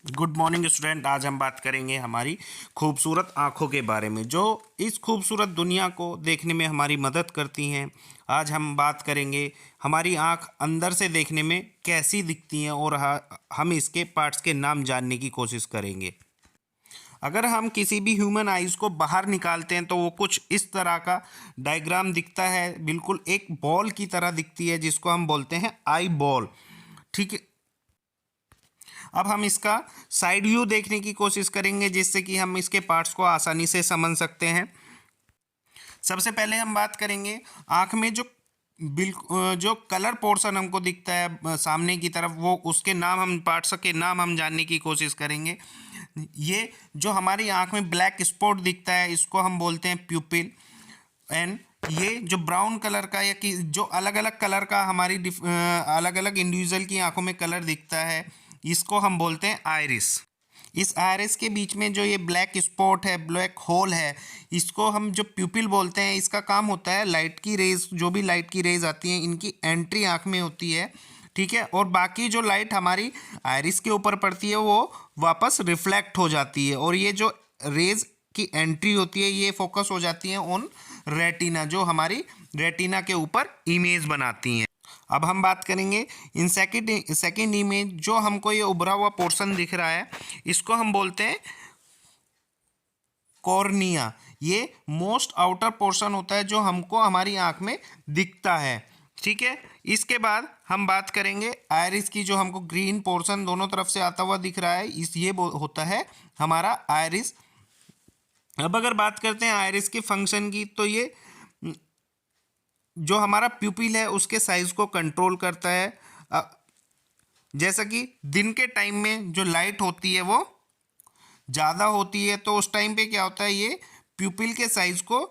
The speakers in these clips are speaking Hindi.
Good morning student. आज हम बात करेंगे हमारी खूबसूरत आँखों के बारे में, जो इस खूबसूरत दुनिया को देखने में हमारी मदद करती हैं। आज हम बात करेंगे हमारी आँख अंदर से देखने में कैसी दिखती हैं और हम इसके पार्ट्स के नाम जानने की कोशिश करेंगे। अगर हम किसी भी ह्यूमन आइज़ को बाहर निकालते हैं तो वो कुछ इस तरह का डायग्राम दिखता है, बिल्कुल एक बॉल की तरह दिखती है, जिसको हम बोलते हैं आई बॉल। ठीक है। अब हम इसका साइड व्यू देखने की कोशिश करेंगे, जिससे कि हम इसके पार्ट्स को आसानी से समझ सकते हैं। सबसे पहले हम बात करेंगे आँख में जो कलर पोर्शन हमको दिखता है सामने की तरफ, वो उसके नाम, हम पार्ट्स के नाम हम जानने की कोशिश करेंगे। ये जो हमारी आँख में ब्लैक स्पॉट दिखता है, इसको हम बोलते हैं प्यूपिल। एंड ये जो ब्राउन कलर का या कि जो अलग अलग कलर का हमारी अलग अलग इंडिविजुअल की आंखों में कलर दिखता है, इसको हम बोलते हैं आयरिस। इस आयरिस के बीच में जो ये ब्लैक स्पॉट है, ब्लैक होल है, इसको हम जो प्यूपिल बोलते हैं। इसका काम होता है लाइट की रेज, जो भी लाइट की रेज आती हैं, इनकी एंट्री आँख में होती है। ठीक है। और बाकी जो लाइट हमारी आयरिस के ऊपर पड़ती है वो वापस रिफ्लेक्ट हो जाती है, और ये जो रेज की एंट्री होती है ये फोकस हो जाती है ऑन रेटिना, जो हमारी रेटिना के ऊपर इमेज बनाती हैं। अब हम बात करेंगे इन सेकंड इमेज, जो हमको ये उभरा हुआ पोर्शन दिख रहा है, इसको हम बोलते हैं कॉर्निया। ये मोस्ट आउटर पोर्शन होता है जो हमको हमारी आंख में दिखता है। ठीक है। इसके बाद हम बात करेंगे आयरिस की, जो हमको ग्रीन पोर्शन दोनों तरफ से आता हुआ दिख रहा है, ये होता है हमारा आयरिस। अब अगर बात करते हैं आयरिस के फंक्शन की, तो ये जो हमारा प्यूपिल है उसके साइज को कंट्रोल करता है। जैसा कि दिन के टाइम में जो लाइट होती है वो ज़्यादा होती है, तो उस टाइम पे क्या होता है, ये प्यूपिल के साइज को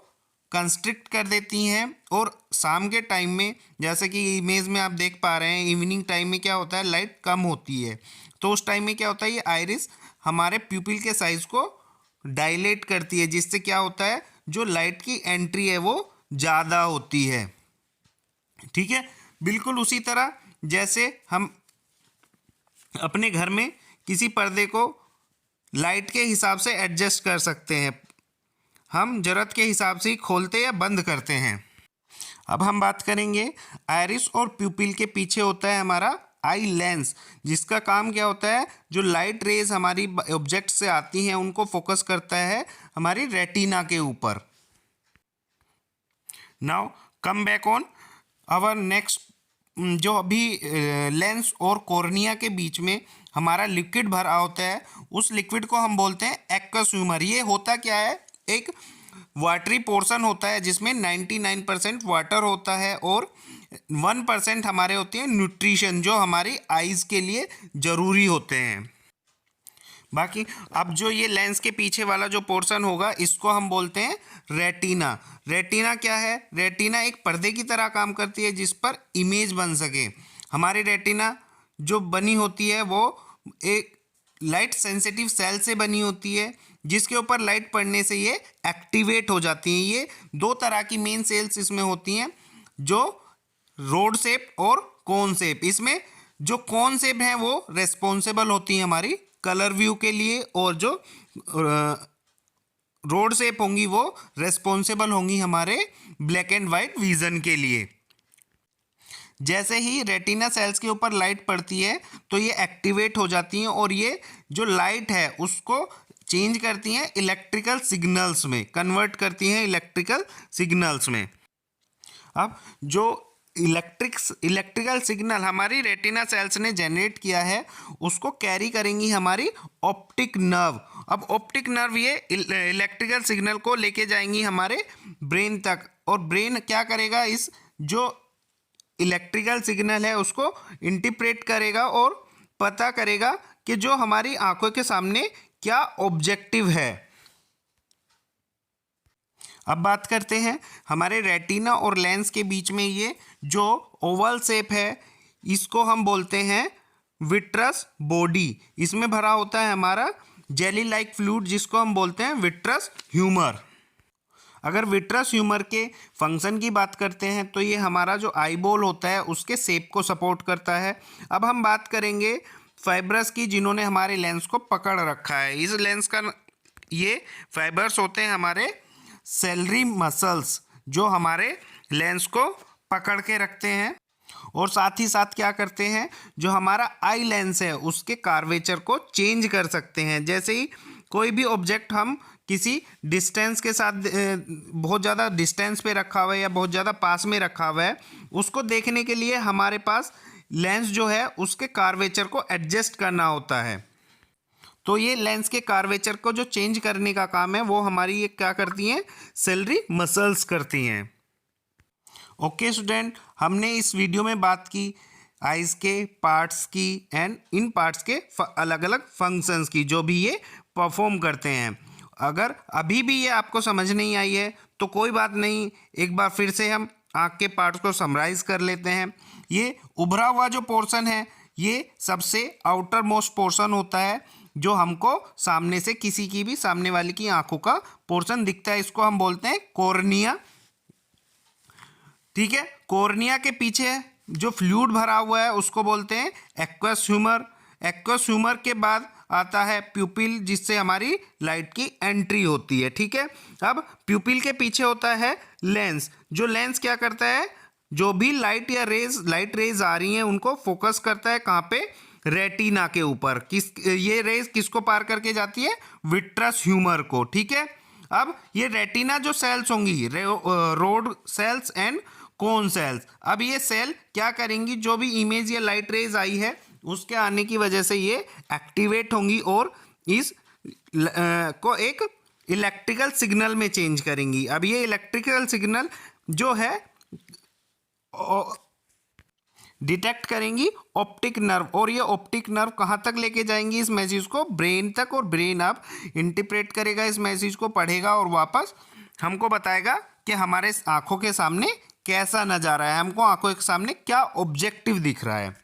कंस्ट्रिक्ट कर देती हैं। और शाम के टाइम में, जैसे कि इमेज में आप देख पा रहे हैं, इवनिंग टाइम में क्या होता है, लाइट कम होती है, तो उस टाइम में क्या होता है, ये आइरिस हमारे प्यूपिल के साइज को डायलेट करती है, जिससे क्या होता है, जो लाइट की एंट्री है वो ज़्यादा होती है। ठीक है। बिल्कुल उसी तरह जैसे हम अपने घर में किसी पर्दे को लाइट के हिसाब से एडजस्ट कर सकते हैं, हम ज़रूरत के हिसाब से ही खोलते या बंद करते हैं। अब हम बात करेंगे आइरिस और प्यूपिल के पीछे होता है हमारा आई लेंस, जिसका काम क्या होता है, जो लाइट रेज हमारी ऑब्जेक्ट से आती हैं उनको फोकस करता है हमारी रेटिना के ऊपर। Now come back on our next. जो अभी लेंस और कॉर्निया के बीच में हमारा लिक्विड भरा होता है, उस लिक्विड को हम बोलते हैं एक्वस ह्यूमर। ये होता क्या है, एक वाटरी पोर्शन होता है जिसमें 99% वाटर होता है और 1% हमारे होते हैं न्यूट्रिशन, जो हमारी आइज़ के लिए ज़रूरी होते हैं। बाकी अब जो ये लेंस के पीछे वाला जो पोर्शन होगा, इसको हम बोलते हैं रेटिना। रेटिना क्या है, रेटिना एक पर्दे की तरह काम करती है जिस पर इमेज बन सके। हमारी रेटिना जो बनी होती है वो एक लाइट सेंसिटिव सेल से बनी होती है, जिसके ऊपर लाइट पड़ने से ये एक्टिवेट हो जाती हैं। ये दो तरह की मेन सेल्स इसमें होती हैं, जो रोड शेप और कोन शेप। इसमें जो कोन शेप है वो रेस्पॉन्सिबल होती है हमारी कलर व्यू के लिए, और जो रोड शेप होंगी वो रेस्पॉन्सिबल होंगी हमारे ब्लैक एंड वाइट विजन के लिए। जैसे ही रेटिना सेल्स के ऊपर लाइट पड़ती है तो ये एक्टिवेट हो जाती हैं, और ये जो लाइट है उसको चेंज करती हैं इलेक्ट्रिकल सिग्नल्स में, कन्वर्ट करती हैं इलेक्ट्रिकल सिग्नल्स में। अब जो इलेक्ट्रिकल सिग्नल हमारी रेटिना सेल्स ने जनरेट किया है, उसको कैरी करेंगी हमारी ऑप्टिक नर्व। अब ऑप्टिक नर्व ये इलेक्ट्रिकल सिग्नल को लेके जाएंगी हमारे ब्रेन तक, और ब्रेन क्या करेगा, इस जो इलेक्ट्रिकल सिग्नल है उसको इंटरप्रेट करेगा और पता करेगा कि जो हमारी आंखों के सामने क्या ऑब्जेक्टिव है। अब बात करते हैं हमारे रेटिना और लेंस के बीच में ये जो ओवल शेप है, इसको हम बोलते हैं विट्रस बॉडी। इसमें भरा होता है हमारा जेली लाइक फ्लूइड, जिसको हम बोलते हैं विट्रस ह्यूमर। अगर विट्रस ह्यूमर के फंक्शन की बात करते हैं तो ये हमारा जो आई बॉल होता है उसके शेप को सपोर्ट करता है। अब हम बात करेंगे फाइबर्स की जिन्होंने हमारे लेंस को पकड़ रखा है। इस लेंस का ये फाइबर्स होते हैं हमारे सेलरी मसल्स, जो हमारे लेंस को पकड़ के रखते हैं और साथ ही साथ क्या करते हैं, जो हमारा आई लेंस है उसके कार्वेचर को चेंज कर सकते हैं। जैसे ही कोई भी ऑब्जेक्ट हम किसी डिस्टेंस के साथ बहुत ज़्यादा डिस्टेंस पे रखा हुआ है या बहुत ज़्यादा पास में रखा हुआ है, उसको देखने के लिए हमारे पास लेंस जो है उसके कार्वेचर को एडजस्ट करना होता है। तो ये लेंस के कार्वेचर को जो चेंज करने का काम है वो हमारी ये क्या करती हैं, सेलरी मसल्स करती हैं। ओके स्टूडेंट, हमने इस वीडियो में बात की आइज़ के पार्ट्स की एंड इन पार्ट्स के अलग अलग फंक्शंस की जो भी ये परफॉर्म करते हैं। अगर अभी भी ये आपको समझ नहीं आई है तो कोई बात नहीं, एक बार फिर से हम आँख के पार्ट्स को समराइज़ कर लेते हैं। ये उभरा हुआ जो पोर्शन है ये सबसे आउटर मोस्ट पोर्शन होता है, जो हमको सामने से किसी की भी सामने वाले की आंखों का पोर्शन दिखता है। इसको हम बोलते हैं कॉर्निया। ठीक है, कॉर्निया के पीछे जो फ्लूइड भरा हुआ है उसको बोलते हैं एक्वस ह्यूमर। एक्वस ह्यूमर के बाद आता है प्यूपिल, जिससे हमारी लाइट की एंट्री होती है। ठीक है, अब प्यूपिल के पीछे होता है लेंस। जो लेंस क्या करता है, जो भी लाइट रेज आ रही हैं उनको फोकस करता है कहाँ पे, रेटिना के ऊपर। ये रेज किसको पार करके जाती है, विट्रस ह्यूमर को। ठीक है, अब ये रेटिना जो सेल्स होंगी, rod cells and cone cells, अब ये सेल क्या करेंगी, जो भी इमेज या लाइट रेज आई है उसके आने की वजह से ये एक्टिवेट होंगी और इस को एक इलेक्ट्रिकल सिग्नल में चेंज करेंगी। अब ये इलेक्ट्रिकल सिग्नल जो है डिटेक्ट करेंगी ऑप्टिक नर्व, और ये ऑप्टिक नर्व कहाँ तक लेके जाएंगी इस मैसेज को, ब्रेन तक। और ब्रेन अब इंटरप्रेट करेगा इस मैसेज को, पढ़ेगा और वापस हमको बताएगा कि हमारे आंखों के सामने कैसा नज़ारा है, हमको आंखों के सामने क्या ऑब्जेक्टिव दिख रहा है।